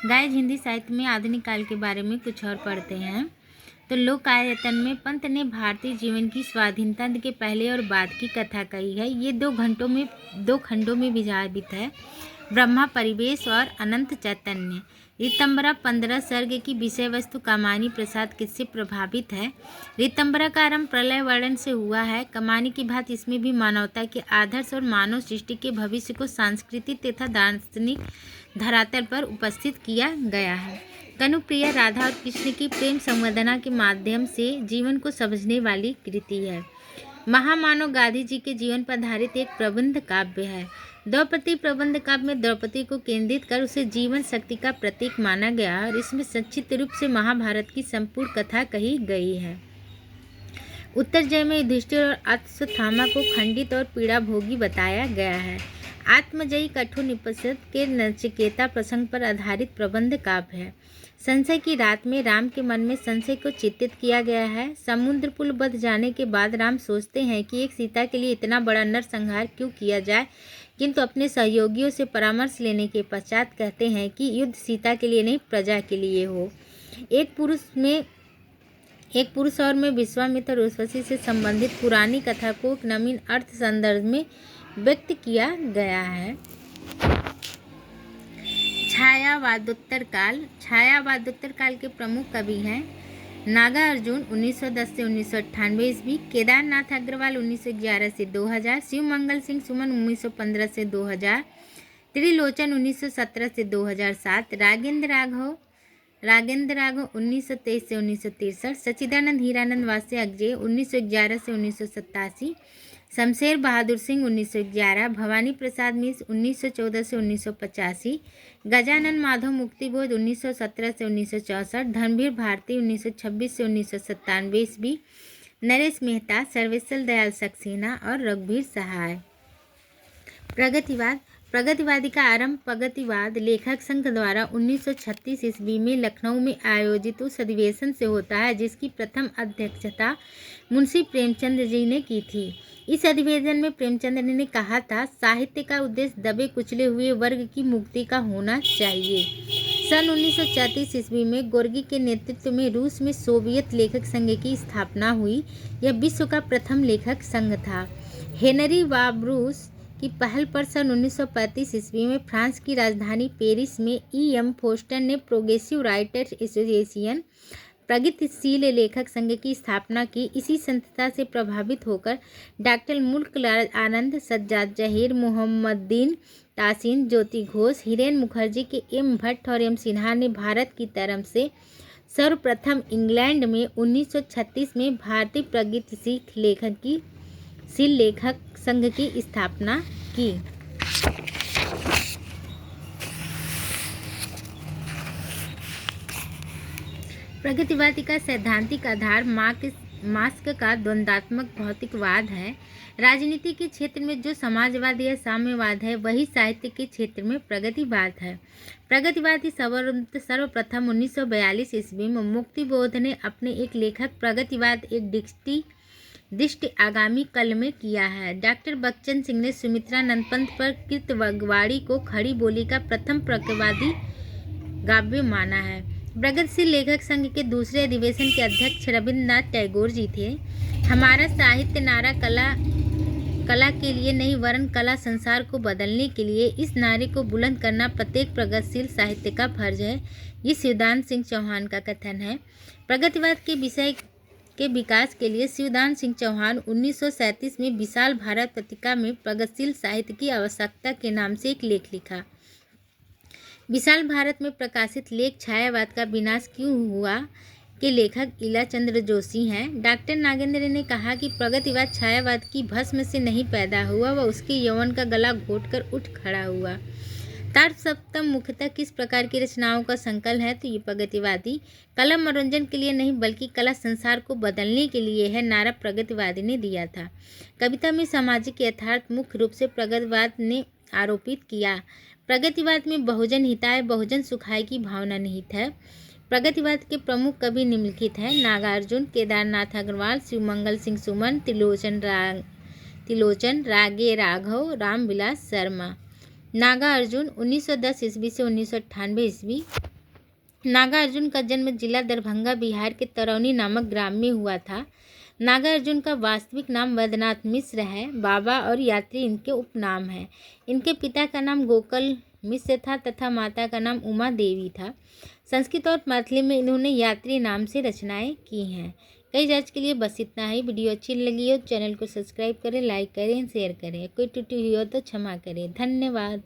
Guys, Hindi साहित्य में आधुनिक काल के बारे में कुछ और पढ़ते हैं। तो लोकायतन में पंत ने भारतीय जीवन की स्वाधीनता के पहले और बाद की कथा कही है। ये दो खंडों में विभाजित है, ब्रह्मा परिवेश और अनंत चैतन्य। ऋतंबरा 15 सर्ग की विषय वस्तु कमानी प्रसाद किससे प्रभावित है? ऋतंबरा का आरंभ प्रलय वर्णन से हुआ है। कमानी की भांति इसमें भी मानवता के आदर्श और मानव सृष्टि के भविष्य को सांस्कृतिक तथा दार्शनिक धरातल पर उपस्थित किया गया है। कनुप्रिया राधा और कृष्ण की प्रेम संवेदना के माध्यम से जीवन को समझने वाली कृति है। महामानव गांधी जी के जीवन पर आधारित एक प्रबंध काव्य है। द्रौपदी प्रबंध काव्य में द्रौपदी को केंद्रित कर उसे जीवन शक्ति का प्रतीक माना गया और इसमें संक्षिप्त रूप से महाभारत की संपूर्ण कथा कही गई है। उत्तरजय में युधिष्ठिर और अश्वत्थामा को खंडित और पीड़ा भोगी बताया गया है। आत्मजयी कठोर निपसद के नचिकेता प्रसंग पर आधारित प्रबंध काव्य है। संशय की रात में राम के मन में संशय को चित्रित किया गया है। समुद्र पुल बंध जाने के बाद राम सोचते हैं कि एक सीता के लिए इतना बड़ा नरसंहार क्यों किया जाए, किंतु अपने सहयोगियों से परामर्श लेने के पश्चात कहते हैं कि युद्ध सीता के लिए नहीं, प्रजा के लिए हो। एक पुरुष और में विश्वामित्र और उर्वशी से संबंधित पुरानी कथा को एक नवीन अर्थ संदर्भ में व्यक्त किया गया है। छायावादोत्तर काल के प्रमुख कवि हैं नागार्जुन 1910 से 1998 ईस्वी, केदारनाथ अग्रवाल 1911 से 2000, शिवमंगल सिंह सुमन 1915 से 2000, त्रिलोचन 1917 से 2007, रागेंद्र राघव 1923 से 1963, सच्चिदानंद हीरानंद वास्य अग्जे 1911 से 1987, शमशेर बहादुर सिंह 1911, भवानी प्रसाद मिश्र 1914 से 1985, गजानन माधव मुक्तिबोध 1917 से 1964, धर्मवीर भारती 1926 से 1997 ईस्वी, नरेश मेहता, सर्वेश्वर दयाल सक्सेना और रघुवीर सहाय। प्रगतिवादी का आरंभ प्रगतिवाद लेखक संघ द्वारा 1936 ईस्वी में लखनऊ में आयोजित उस अधिवेशन से होता है जिसकी प्रथम अध्यक्षता मुंशी प्रेमचंद जी ने की थी। इस अधिवेशन में प्रेमचंद ने कहा था, साहित्य का उद्देश्य दबे कुचले हुए वर्ग की मुक्ति का होना चाहिए। सन 1934 ईस्वी में गोर्गी के नेतृत्व में रूस में सोवियत लेखक संघ की स्थापना हुई। यह विश्व का प्रथम लेखक संघ था। हेनरी वाबरूस की पहल पर सन 1935 ईस्वी में फ्रांस की राजधानी पेरिस में E.M. फोस्टर ने प्रोग्रेसिव राइटर्स एसोसिएशन प्रगतिशील लेखक संघ की स्थापना की। इसी संस्था से प्रभावित होकर डॉक्टर मुल्कलाल आनंद, सज्जाद जहीर, मोहम्मदीन तासीन, ज्योति घोष, हिरेन मुखर्जी के M. भट्ट और M. सिन्हा ने भारत की तरफ से सर्वप्रथम इंग्लैंड में 1936 में भारतीय प्रगतिशील लेखक संघ की स्थापना की। प्रगतिवादी का सैद्धांतिक आधार मार्क्स का द्वंद्वात्मक भौतिकवाद है। राजनीति के क्षेत्र में जो समाजवाद या साम्यवाद है, वही साहित्य के क्षेत्र में प्रगतिवाद है। प्रगतिवादी सर्वप्रथम 1942 ईस्वी में मुक्तिबोध ने अपने एक लेखक प्रगतिवाद एक दृष्टि आगामी कल में किया है। डॉक्टर बच्चन सिंह ने सुमित्रा नंदपंत पर कृत वगवाड़ी को खड़ी बोली का प्रथम प्रगतिवादी काव्य माना है। प्रगतिशील लेखक संघ के दूसरे अधिवेशन के अध्यक्ष रविन्द्रनाथ टैगोर जी थे। हमारा साहित्य नारा कला के लिए नहीं, वरन कला संसार को बदलने के लिए। इस नारे को बुलंद करना प्रत्येक प्रगतिशील साहित्य का फर्ज है। ये शिवदान सिंह चौहान का कथन है। प्रगतिवाद के विषय के विकास के लिए शिवदान सिंह चौहान 1937 में विशाल भारत पत्रिका में प्रगतिशील साहित्य की आवश्यकता के नाम से एक लेख लिखा। विशाल भारत में प्रकाशित लेख छायावाद का विनाश क्यों हुआ के लेखक इला चंद्र जोशी हैं। डॉक्टर नागेंद्र ने कहा कि प्रगतिवाद छायावाद की भस्म से नहीं पैदा हुआ, वह उसके यौवन का गला घोटकर उठ खड़ा हुआ। तार्क सप्तम मुख्यतः किस प्रकार की रचनाओं का संकलन है? तो ये प्रगतिवादी कला मनोरंजन के लिए नहीं, बल्कि कला संसार को बदलने के लिए है, नारा प्रगतिवादी ने दिया था। कविता में सामाजिक यथार्थ मुख्य रूप से प्रगतिवाद ने आरोपित किया। प्रगतिवाद में बहुजन हिताय बहुजन सुखाय की भावना निहित है। प्रगतिवाद के प्रमुख कवि निम्नलिखित हैं: नागार्जुन, केदारनाथ अग्रवाल, शिवमंगल सिंह सुमन, त्रिलोचन रागे राघव, रामविलास शर्मा। नागार्जुन 1910 ईस्वी से 1998 ईस्वी, नागार्जुन का जन्म जिला दरभंगा बिहार के तरौनी नामक ग्राम में हुआ था। नागार्जुन का वास्तविक नाम वैद्यनाथ मिश्र है। बाबा और यात्री इनके उपनाम हैं। इनके पिता का नाम गोकल मिश्र था तथा माता का नाम उमा देवी था। संस्कृत और मैथिली में इन्होंने यात्री नाम से रचनाएं की हैं। कई आज के लिए बस इतना ही। वीडियो अच्छी लगी हो चैनल को सब्सक्राइब करें, लाइक करें, शेयर करें। कोई त्रुटि हुई हो तो क्षमा करें। धन्यवाद।